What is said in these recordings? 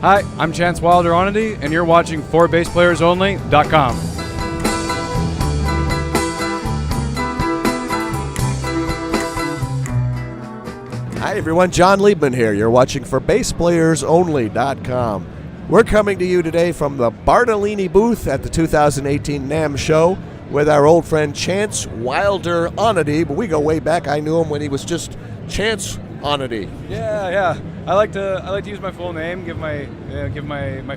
Hi, I'm Chance Wilder Onody, and you're watching ForBassPlayersOnly.com. Hi everyone, John Liebman here. You're watching ForBassPlayersOnly.com. We're coming to you today from the Bartolini booth at the 2018 NAMM show with our old friend Chance Wilder Onody, but we go way back. I knew him when he was just Chance Onody. Yeah. I like to use my full name, give my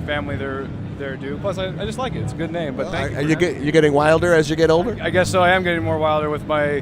family their due. Plus, I just like it. It's a good name. But thank you. You getting wilder as you get older? I guess so. I am getting more wilder with my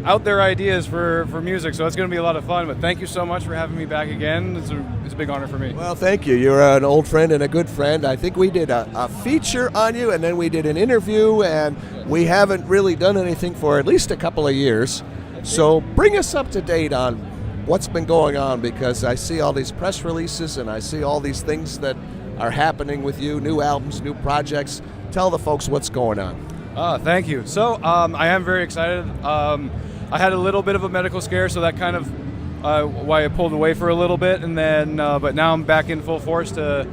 out there ideas for music, so it's going to be a lot of fun. But thank you so much for having me back again. It's a big honor for me. Well, thank you. You're an old friend and a good friend. I think we did a feature on you, and then we did an interview, and we haven't really done anything for at least a couple of years. So bring us up to date on what's been going on, because I see all these press releases and I see all these things that are happening with you, new albums, new projects. Tell the folks what's going on. Thank you. So I am very excited. I had a little bit of a medical scare, so that kind of why I pulled away for a little bit, and then but now I'm back in full force to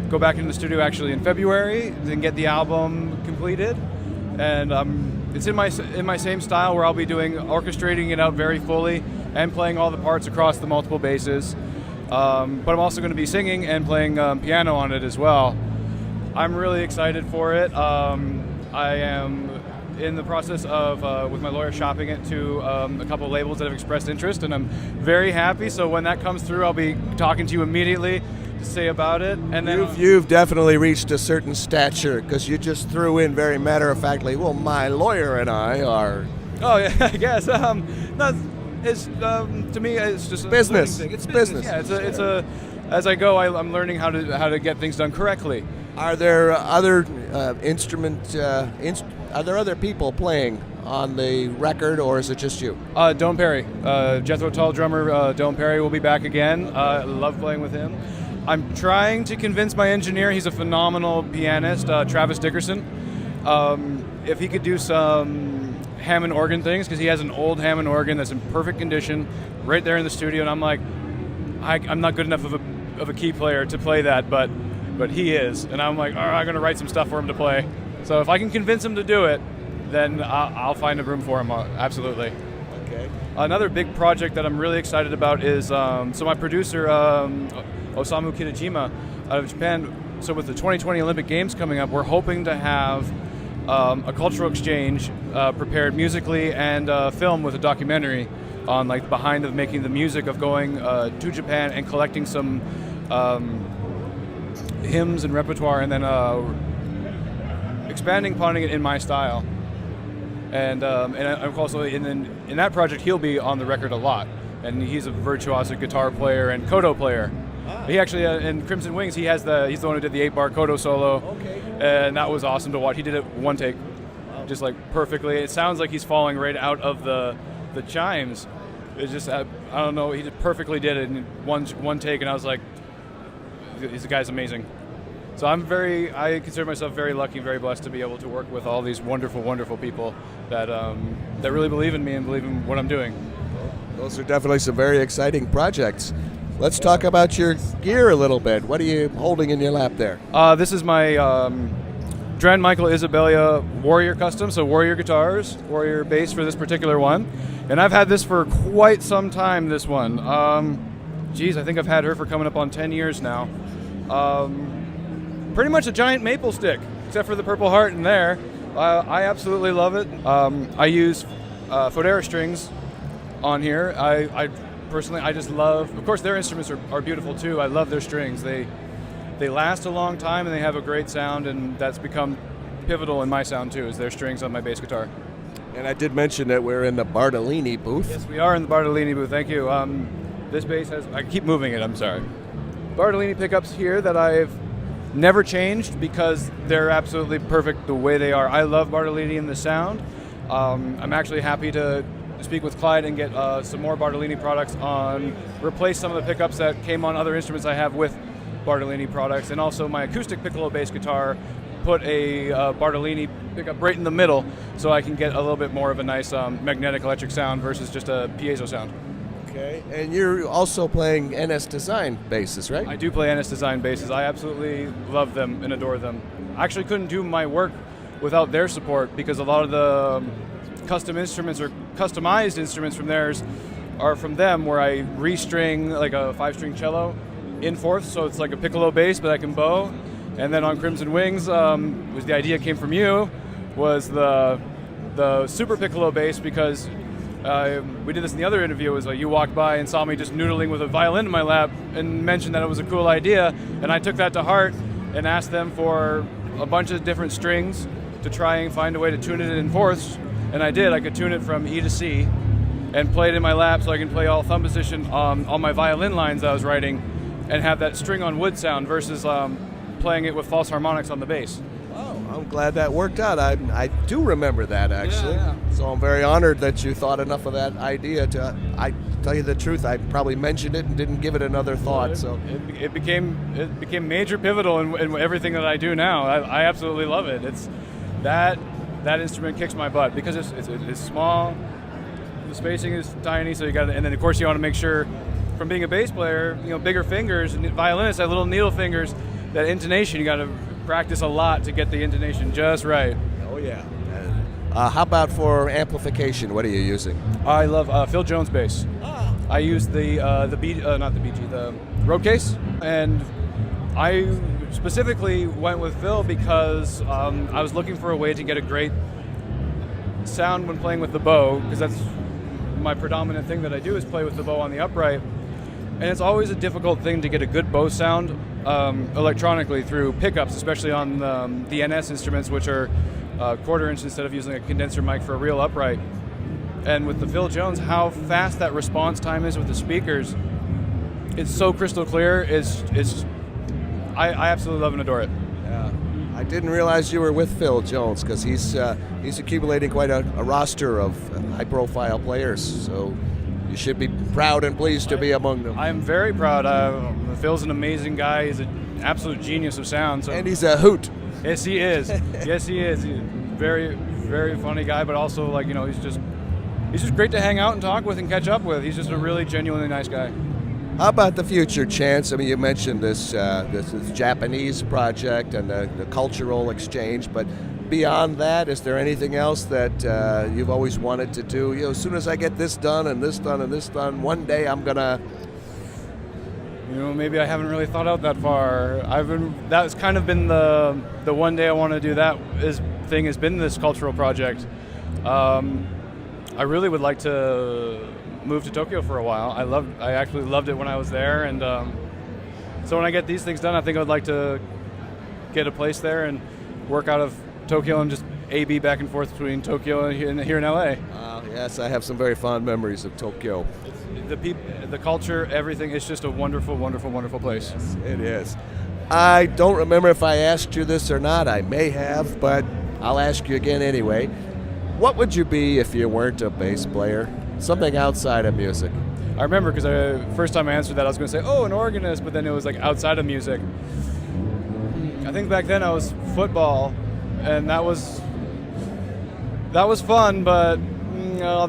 go back into the studio actually in February and get the album completed. And it's in my same style where I'll be orchestrating it out very fully and playing all the parts across the multiple basses. But I'm also going to be singing and playing piano on it as well. I'm really excited for it. I am in the process of, with my lawyer, shopping it to a couple of labels that have expressed interest, and I'm very happy. So when that comes through, I'll be talking to you immediately to say about it. And then you've definitely reached a certain stature, because you just threw in very matter-of-factly, well, my lawyer and I are... Oh, yeah, I guess. To me, it's just business. It's business. Yeah, it's a. As I go, I'm learning how to get things done correctly. Are there other are there other people playing on the record, or is it just you? Don Perry, Jethro Tull drummer. Don Perry will be back again. I love playing with him. I'm trying to convince my engineer. He's a phenomenal pianist, Travis Dickerson. If he could do some Hammond organ things, because he has an old Hammond organ that's in perfect condition right there in the studio, and I'm like, I'm not good enough of a key player to play that, but he is, and I'm like, all right, I'm going to write some stuff for him to play. So if I can convince him to do it, then I'll find a room for him, absolutely. Okay. Another big project that I'm really excited about is, so my producer, Osamu Kitajima, out of Japan, so with the 2020 Olympic Games coming up, we're hoping to have a cultural exchange prepared musically and film with a documentary on like behind of making the music of going to Japan and collecting some hymns and repertoire, and then expanding upon it in my style. And I'm also in that project, he'll be on the record a lot, and he's a virtuoso guitar player and Koto player. He actually in Crimson Wings, he's the one who did the 8-bar Koto solo. Okay. And that was awesome to watch. He did it one take, just like perfectly. It sounds like he's falling right out of the chimes. It's just I don't know. He perfectly did it in one take, and I was like, this guy's amazing. So I consider myself very lucky, very blessed to be able to work with all these wonderful, wonderful people that really believe in me and believe in what I'm doing. Those are definitely some very exciting projects. Let's talk about your gear a little bit. What are you holding in your lap there? This is my Dran Michael Isabella Warrior Custom, so Warrior guitars, Warrior bass for this particular one. And I've had this for quite some time, this one. I think I've had her for coming up on 10 years now. Pretty much a giant maple stick, except for the purple heart in there. I absolutely love it. I use Fodera strings on here. I personally, I just love, of course their instruments are beautiful too. I love their strings. They last a long time and they have a great sound, and that's become pivotal in my sound too, is their strings on my bass guitar. And I did mention that we're in the Bartolini booth. Yes, we are in the Bartolini booth, thank you. This bass has, I keep moving it, I'm sorry. Bartolini pickups here that I've never changed because they're absolutely perfect the way they are. I love Bartolini and the sound. I'm actually happy to speak with Clyde and get some more Bartolini products replace some of the pickups that came on other instruments I have with Bartolini products, and also my acoustic Piccolo bass guitar, put a Bartolini pickup right in the middle so I can get a little bit more of a nice magnetic electric sound versus just a piezo sound. Okay, and you're also playing NS Design basses, right? I do play NS Design basses. I absolutely love them and adore them. I actually couldn't do my work without their support because a lot of the custom instruments or customized instruments from theirs are from them, where I restring like a 5-string cello in fourths, so it's like a piccolo bass, but I can bow. And then on Crimson Wings, was the idea came from you, was the super piccolo bass, because we did this in the other interview. It was like you walked by and saw me just noodling with a violin in my lap and mentioned that it was a cool idea, and I took that to heart and asked them for a bunch of different strings to try and find a way to tune it in fourths, and I did. I could tune it from E to C and play it in my lap so I can play all thumb position on my violin lines I was writing and have that string on wood sound versus playing it with false harmonics on the bass. Oh, I'm glad that worked out. I do remember that, actually. Yeah. So I'm very honored that you thought enough of that idea to, I tell you the truth, I probably mentioned it and didn't give it another thought. So it became major pivotal in everything that I do now. I absolutely love it. It's that instrument kicks my butt because it's small, the spacing is tiny, so you got, and then of course you want to make sure, from being a bass player, bigger fingers, and violinists have little needle fingers. That intonation, you got to practice a lot to get the intonation just right. Oh yeah. How about for amplification? What are you using? I love Phil Jones bass. I use the Road Case, and I specifically went with Phil because I was looking for a way to get a great sound when playing with the bow, because that's my predominant thing that I do is play with the bow on the upright, and it's always a difficult thing to get a good bow sound electronically through pickups, especially on the NS instruments, which are quarter inch instead of using a condenser mic for a real upright. And with the Phil Jones, how fast that response time is with the speakers, it's so crystal clear. I absolutely love and adore it. Yeah. I didn't realize you were with Phil Jones, because he's accumulating quite a roster of high-profile players. So you should be proud and pleased to be among them. I am very proud. Phil's an amazing guy. He's an absolute genius of sound. So. And he's a hoot. Yes, he is. Yes, he is. He's a very, very funny guy, but also he's just great to hang out and talk with and catch up with. He's just a really genuinely nice guy. How about the future, Chance? I mean, you mentioned this Japanese project and the cultural exchange, but beyond that, is there anything else that you've always wanted to do? As soon as I get this done and this done and this done, one day I'm gonna. Maybe I haven't really thought out that far. That's kind of been the one day I want to do that thing has been this cultural project. I really would like to move to Tokyo for a while. I actually loved it when I was there, and so when I get these things done, I think I'd like to get a place there and work out of Tokyo and just A/B back and forth between Tokyo and here in LA. Yes, I have some very fond memories of Tokyo. The people, the culture, everything. It's just a wonderful, wonderful, wonderful place. Yes, it is. I don't remember if I asked you this or not. I may have, but I'll ask you again anyway. What would you be if you weren't a bass player? Something outside of music. I remember because first time I answered that, I was going to say, an organist, but then it was like outside of music. I think back then I was football, and that was fun, but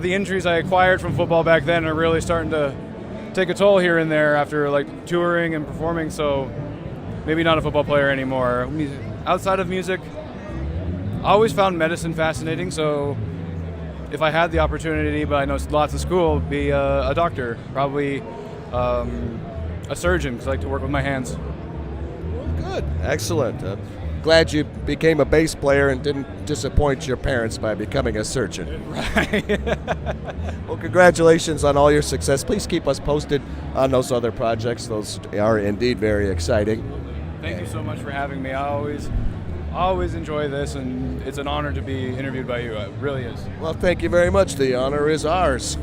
the injuries I acquired from football back then are really starting to take a toll here and there after like touring and performing, so maybe not a football player anymore. Outside of music, I always found medicine fascinating, so if I had the opportunity, but I know lots of school, be a doctor, probably a surgeon, because I like to work with my hands. Well, good. Excellent. Glad you became a bass player and didn't disappoint your parents by becoming a surgeon. Right. Well, congratulations on all your success. Please keep us posted on those other projects. Those are indeed very exciting. Thank you so much for having me. I always enjoy this, and it's an honor to be interviewed by you. It really is. Well, thank you very much. The honor is ours.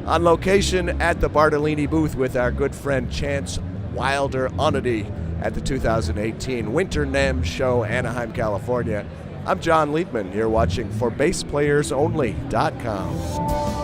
On location at the Bartolini booth with our good friend Chance Wilder Onody at the 2018 Winter NAMM Show, Anaheim, California. I'm John Liebman. You're watching for BassPlayersOnly.com.